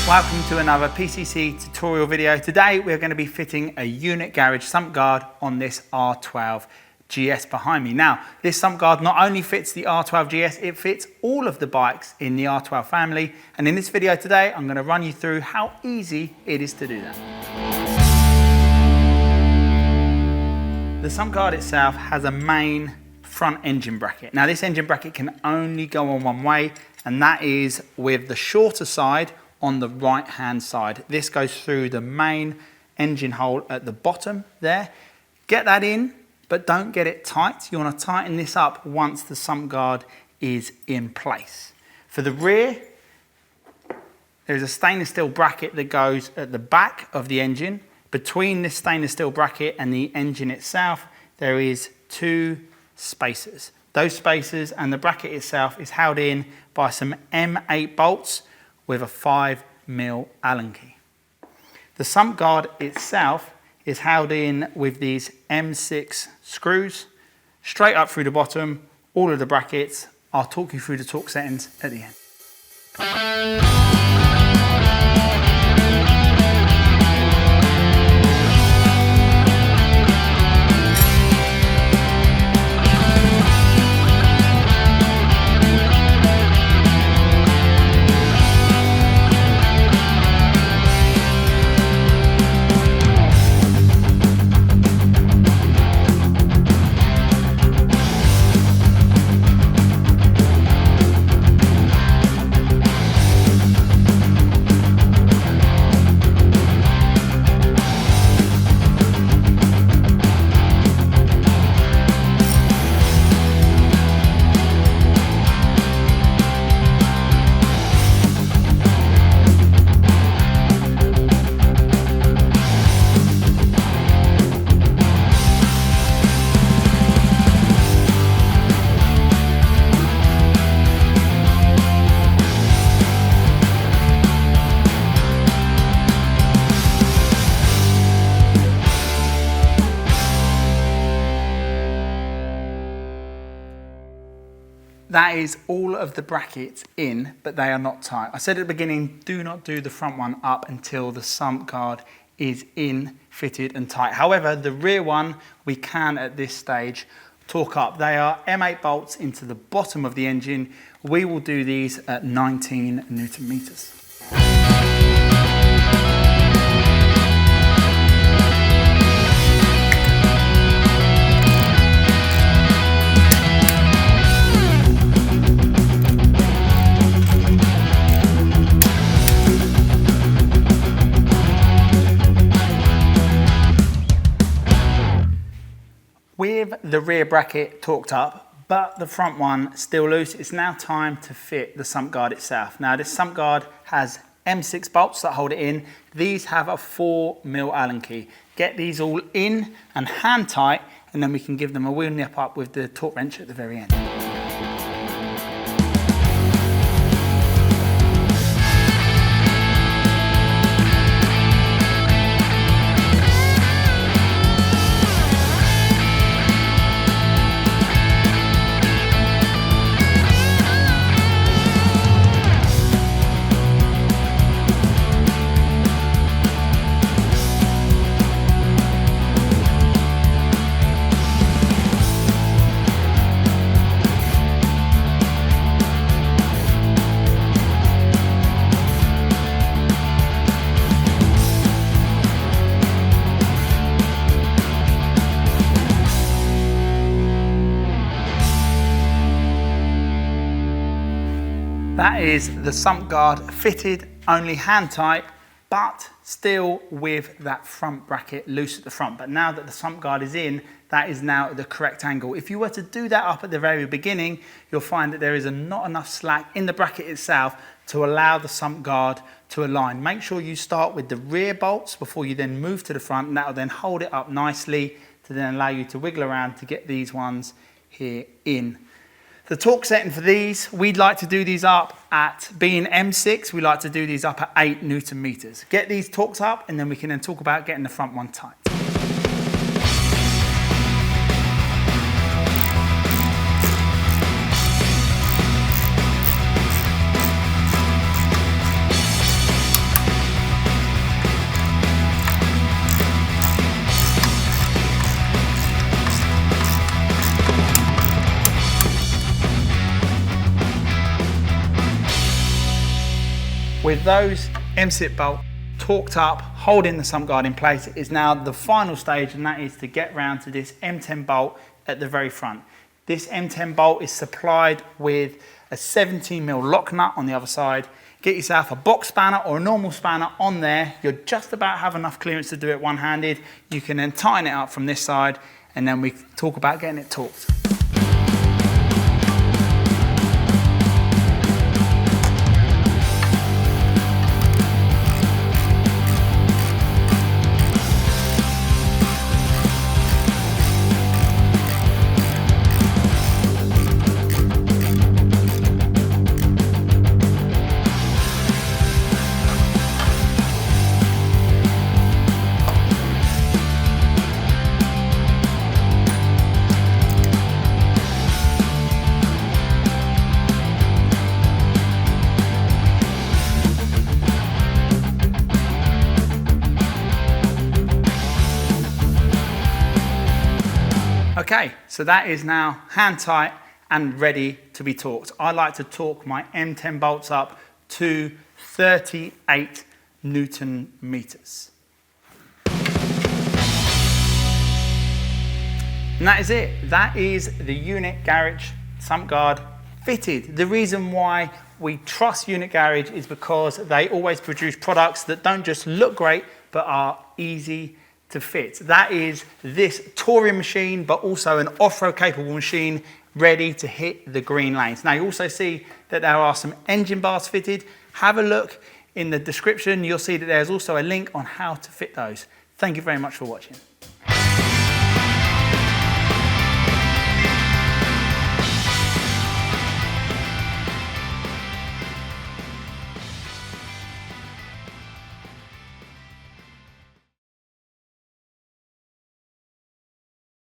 Welcome to another PCC tutorial video. Today we're going to be fitting a unit garage sump guard on this R12 GS behind me. Now this sump guard not only fits the R12 GS, it fits all of the bikes in the R12 family, and in this video today I'm going to run you through how easy it is to do that. The sump guard itself has a main front engine bracket. Now this engine bracket can only go on one way, and that is with the shorter side on the right hand side. This goes through the main engine hole at the bottom there. Get that in, but don't get it tight. You want to tighten this up once the sump guard is in place. For the rear, there's a stainless steel bracket that goes at the back of the engine. Between this stainless steel bracket and the engine itself, there is two spacers. Those spacers and the bracket itself is held in by some M8 bolts with a 5mm Allen key. The sump guard itself is held in with these M6 screws straight up through the bottom, all of the brackets. I'll talk you through the torque settings at the end. That is all of the brackets in, but they are not tight. I said at the beginning, do not do the front one up until the sump guard is in, fitted and tight. However, the rear one, we can at this stage torque up. They are M8 bolts into the bottom of the engine. We will do these at 19 Newton meters. With the rear bracket torqued up, but the front one still loose, it's now time to fit the sump guard itself. Now this sump guard has M6 bolts that hold it in. These have a 4mm Allen key. Get these all in and hand tight, and then we can give them a wheel nip up with the torque wrench at the very end. That is the sump guard fitted, only hand tight, but still with that front bracket loose at the front. But now that the sump guard is in, that is now at the correct angle. If you were to do that up at the very beginning, you'll find that there is not enough slack in the bracket itself to allow the sump guard to align. Make sure you start with the rear bolts before you then move to the front, and that will then hold it up nicely to then allow you to wiggle around to get these ones here in. The torque setting for these, we'd like to do these up at, being M6, we like to do these up at 8 Newton meters. Get these torqued up, and then we can then talk about getting the front one tight. With those M-sit bolts torqued up, holding the sump guard in place, is now the final stage, and that is to get round to this M10 bolt at the very front. This M10 bolt is supplied with a 17mm lock nut on the other side. Get yourself a box spanner or a normal spanner on there. You'll just about have enough clearance to do it one-handed. You can then tighten it up from this side, and then we talk about getting it torqued. Okay, so that is now hand tight and ready to be torqued. I like to torque my M10 bolts up to 38 Newton meters. And that is it. That is the Unit Garage sump guard fitted. The reason why we trust Unit Garage is because they always produce products that don't just look great, but are easy to fit. That is this touring machine, but also an off-road capable machine ready to hit the green lanes. Now you also see that there are some engine bars fitted. Have a look in the description. You'll see that there's also a link on how to fit those. Thank you very much for watching.